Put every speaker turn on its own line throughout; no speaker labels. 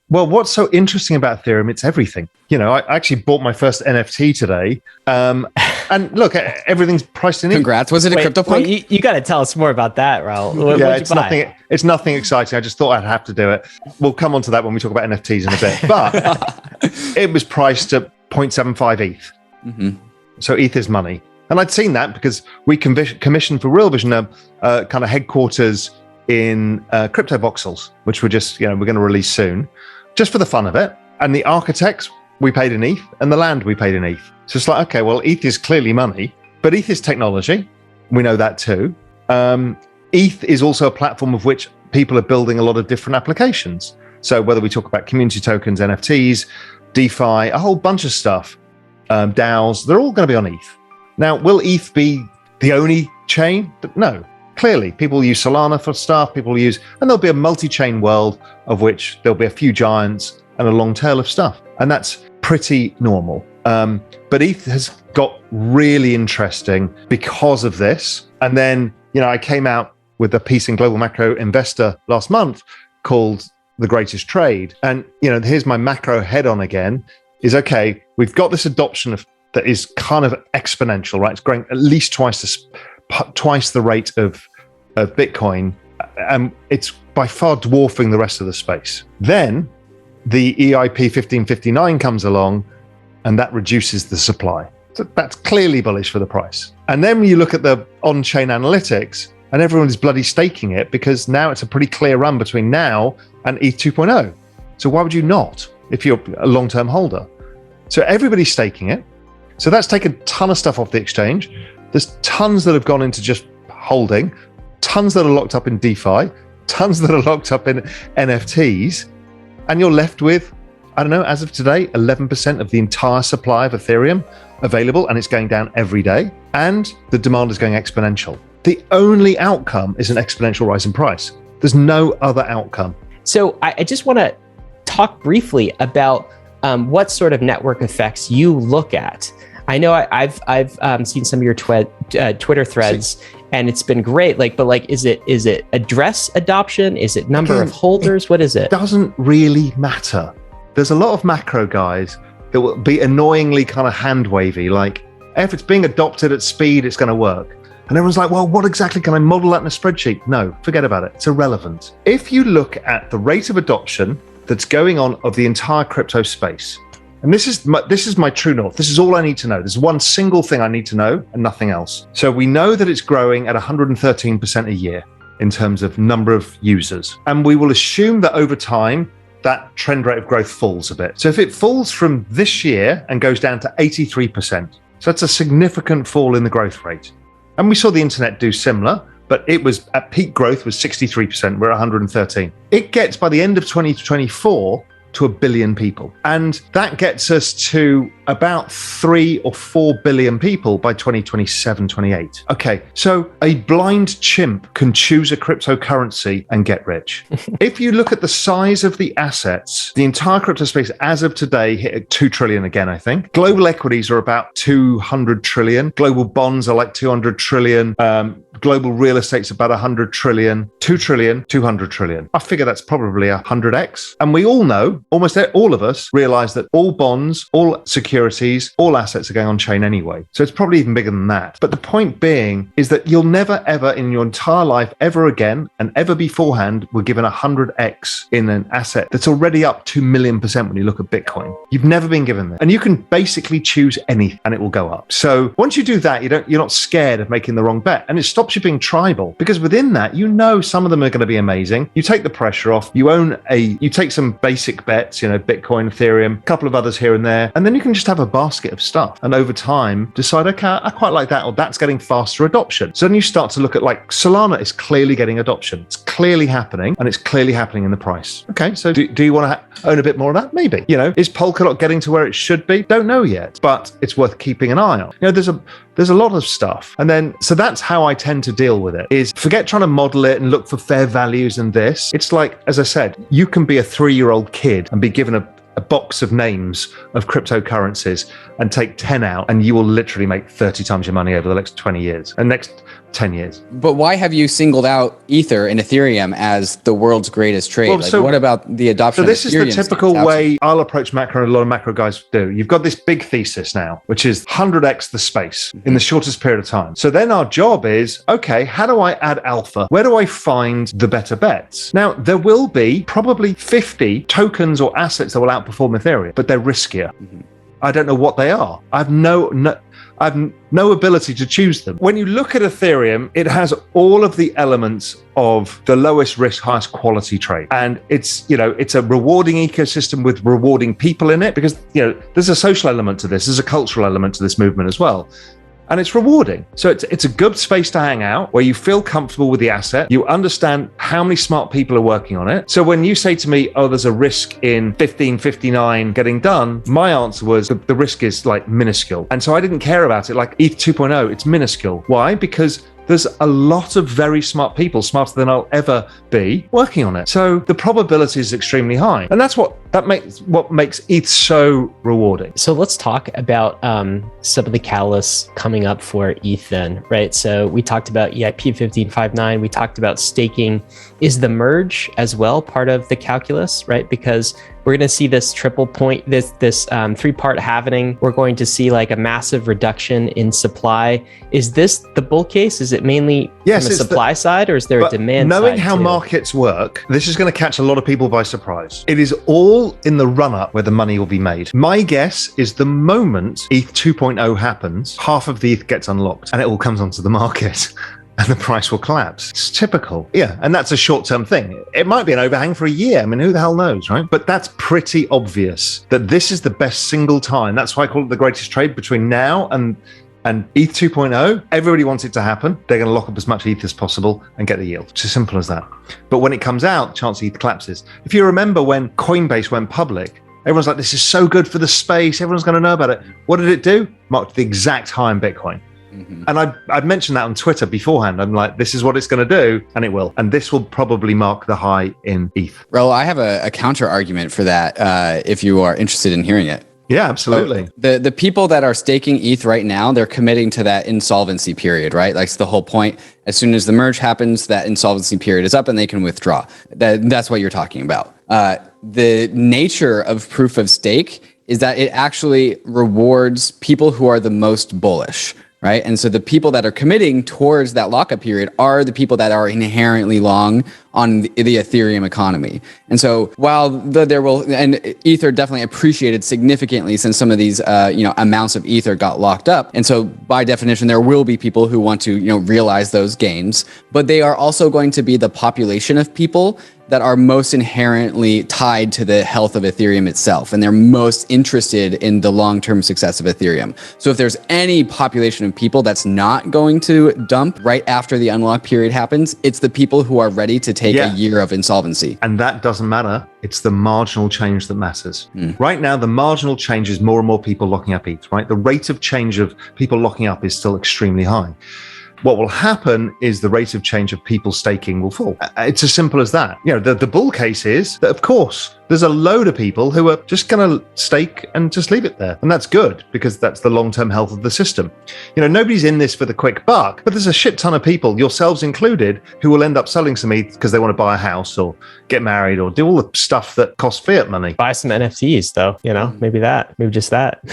Well, what's so interesting about Ethereum, it's everything. I actually bought my first NFT today. And look, everything's priced in.
Congrats. Was it a CryptoPunk?
You got to tell us more about that, Raoul.
It's nothing exciting. I just thought I'd have to do it. We'll come on to that when we talk about NFTs in a bit. But it was priced at 0.75 ETH. Mm-hmm. So ETH is money. And I'd seen that because we commissioned for Real Vision a kind of headquarters in Crypto Voxels, which we're going to release soon, just for the fun of it. And the architects, we paid in ETH, and the land we paid in ETH. So it's like, okay, well, ETH is clearly money, but ETH is technology. We know that too. ETH is also a platform of which people are building a lot of different applications. So whether we talk about community tokens, NFTs, DeFi, a whole bunch of stuff, DAOs, they're all going to be on ETH. Now, will ETH be the only chain? No. Clearly, people use Solana for stuff, and there'll be a multi-chain world of which there'll be a few giants and a long tail of stuff. And that's pretty normal. But ETH has got really interesting because of this. And then, I came out with a piece in Global Macro Investor last month called The Greatest Trade. And, here's my macro head on again, is okay, we've got this adoption that is kind of exponential, right? It's growing at least twice the rate of Bitcoin, and it's by far dwarfing the rest of the space. Then the EIP 1559 comes along, and that reduces the supply. So that's clearly bullish for the price. And then when you look at the on-chain analytics, and everyone's bloody staking it because now it's a pretty clear run between now and ETH 2.0. So why would you not if you're a long-term holder? So everybody's staking it. So that's taken a ton of stuff off the exchange. There's tons that have gone into just holding, tons that are locked up in DeFi, tons that are locked up in NFTs, and you're left with, I don't know, as of today, 11% of the entire supply of Ethereum available, and it's going down every day, and the demand is going exponential. The only outcome is an exponential rise in price. There's no other outcome.
So I just want to talk briefly about what sort of network effects you look at. I know I've seen some of your Twitter threads, and it's been great. Is it address adoption? Is it number of holders? What is it?
It doesn't really matter. There's a lot of macro guys that will be annoyingly kind of hand wavy, like if it's being adopted at speed, it's going to work. And everyone's like, well, what exactly can I model that in a spreadsheet? No, forget about it. It's irrelevant. If you look at the rate of adoption that's going on of the entire crypto space, and this is my true north. This is all I need to know. There's one single thing I need to know and nothing else. So we know that it's growing at 113% a year in terms of number of users. And we will assume that over time, that trend rate of growth falls a bit. So if it falls from this year and goes down to 83%, so that's a significant fall in the growth rate. And we saw the internet do similar, but it was at peak growth was 63%, we're at 113. It gets by the end of 2024 to 1 billion people. And that gets us to about 3 or 4 billion people by 2027, 28. Okay, so a blind chimp can choose a cryptocurrency and get rich. If you look at the size of the assets, the entire crypto space as of today hit at 2 trillion again, I think. Global equities are about 200 trillion. Global bonds are like 200 trillion. Global real estate's about 100 trillion, 2 trillion, 200 trillion. I figure that's probably 100x. And we all know, almost all of us realize that all bonds, all securities, all assets are going on chain anyway. So it's probably even bigger than that. But the point being is that you'll never, ever in your entire life, ever again, and ever beforehand, were given 100x in an asset that's already up 2 million% when you look at Bitcoin. You've never been given that. And you can basically choose anything and it will go up. So once you do that, you're not scared of making the wrong bet. And it stops you being tribal, because within that, some of them are going to be amazing. You take the pressure off, you take some basic bets, Bitcoin, Ethereum, a couple of others here and there, and then you can just have a basket of stuff. And over time, decide, okay, I quite like that, or that's getting faster adoption. So then you start to look at Solana is clearly getting adoption. It's clearly happening, and it's clearly happening in the price. Okay, so do you want to own a bit more of that? Maybe. Is Polkadot getting to where it should be? Don't know yet, but it's worth keeping an eye on. There's a lot of stuff. And then, so that's how I tend to deal with it, is forget trying to model it and look for fair values and this. It's like, as I said, you can be a 3-year-old kid and be given a box of names of cryptocurrencies and take 10 out, and you will literally make 30 times your money over the next 20 years. And next 10 years.
But why have you singled out Ether and Ethereum as the world's greatest trade?
Well,
what about the adoption of Ethereum?
So this is the typical way I'll approach macro, and a lot of macro guys do. You've got this big thesis now, which is 100x the space in the shortest period of time. So then our job is, okay, how do I add alpha? Where do I find the better bets? Now, there will be probably 50 tokens or assets that will outperform Ethereum, but they're riskier. I don't know what they are. I have no ability to choose them. When you look at Ethereum, it has all of the elements of the lowest risk, highest quality trade. And it's a rewarding ecosystem with rewarding people in it, because, there's a social element to this. There's a cultural element to this movement as well. And it's rewarding. So it's a good space to hang out where you feel comfortable with the asset. You understand how many smart people are working on it. So when you say to me, oh, there's a risk in 1559 getting done, my answer was the risk is like minuscule. And so I didn't care about it. Like ETH 2.0, it's minuscule. Why? Because there's a lot of very smart people, smarter than I'll ever be, working on it. So the probability is extremely high. And that's what makes ETH so rewarding.
So let's talk about some of the catalysts coming up for ETH then, right? So we talked about EIP 1559, we talked about staking. Is the merge as well part of the calculus, right? Because we're going to see this triple point, this three-part halvening. We're going to see like a massive reduction in supply. Is this the bull case? Is it mainly from the supply side, or is there a demand side?
Knowing how markets work, this is going to catch a lot of people by surprise. It is all in the run-up where the money will be made. My guess is the moment ETH 2.0 happens, half of the ETH gets unlocked and it all comes onto the market. And the price will collapse. It's typical. Yeah, and that's a short-term thing. It might be an overhang for a year. I mean, who the hell knows, right? But that's pretty obvious that this is the best single time. That's why I call it the greatest trade between now and ETH 2.0. Everybody wants it to happen. They're going to lock up as much ETH as possible and get the yield. It's as simple as that. But when it comes out, chance ETH collapses. If you remember when Coinbase went public, everyone's like, this is so good for the space. Everyone's going to know about it. What did it do? Marked the exact high in Bitcoin. And I'd mentioned that on Twitter beforehand. I'm like, this is what it's going to do, and it will. And this will probably mark the high in ETH.
Raoul, I have a counter argument for that if you are interested in hearing it.
Yeah, absolutely.
So the people that are staking ETH right now, they're committing to that insolvency period, right? Like, it's the whole point. As soon as the merge happens, that insolvency period is up and they can withdraw. That's what you're talking about. The nature of proof of stake is that it actually rewards people who are the most bullish. Right. And so the people that are committing towards that lockup period are the people that are inherently long on the Ethereum economy. And so while and Ether definitely appreciated significantly since some of these, amounts of Ether got locked up. And so by definition, there will be people who want to, realize those gains, but they are also going to be the population of people that are most inherently tied to the health of Ethereum itself. And they're most interested in the long-term success of Ethereum. So if there's any population of people that's not going to dump right after the unlock period happens, it's the people who are ready to take a year of insolvency.
And that doesn't matter. It's the marginal change that matters. Right now, the marginal change is more and more people locking up ETH, right? The rate of change of people locking up is still extremely high. What will happen is the rate of change of people staking will fall. It's as simple as that. The bull case is that, of course, there's a load of people who are just going to stake and just leave it there. And that's good, because that's the long-term health of the system. Nobody's in this for the quick buck, but there's a shit ton of people, yourselves included, who will end up selling some ETH because they want to buy a house or get married or do all the stuff that costs fiat money.
Buy some NFTs though, maybe just that.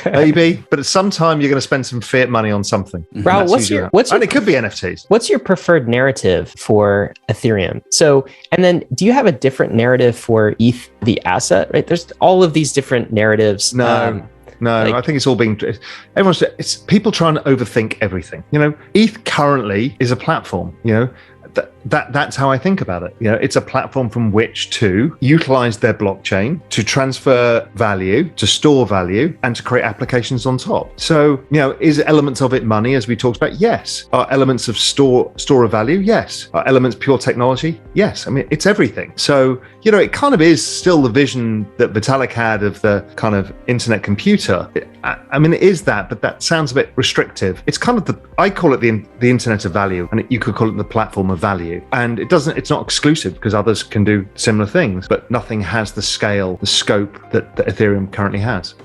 Maybe, but at some time you're going to spend some fiat money on something.
Raoul, and
it could be NFTs.
What's your preferred narrative for Ethereum? So, and then do you have a different narrative for ETH, the asset, right? There's all of these different narratives.
No, I think it's all being, it's people trying to overthink everything. ETH currently is a platform, that's how I think about it. It's a platform from which to utilize their blockchain to transfer value, to store value, and to create applications on top. So, is elements of it money, as we talked about? Yes. Are elements of store of value? Yes. Are elements pure technology? Yes. I mean, it's everything. So, it kind of is still the vision that Vitalik had of the kind of internet computer. I mean, it is that, but that sounds a bit restrictive. It's kind of I call it the internet of value, and you could call it the platform of value. And it's not exclusive, because others can do similar things, but nothing has the scale, the scope that Ethereum currently has.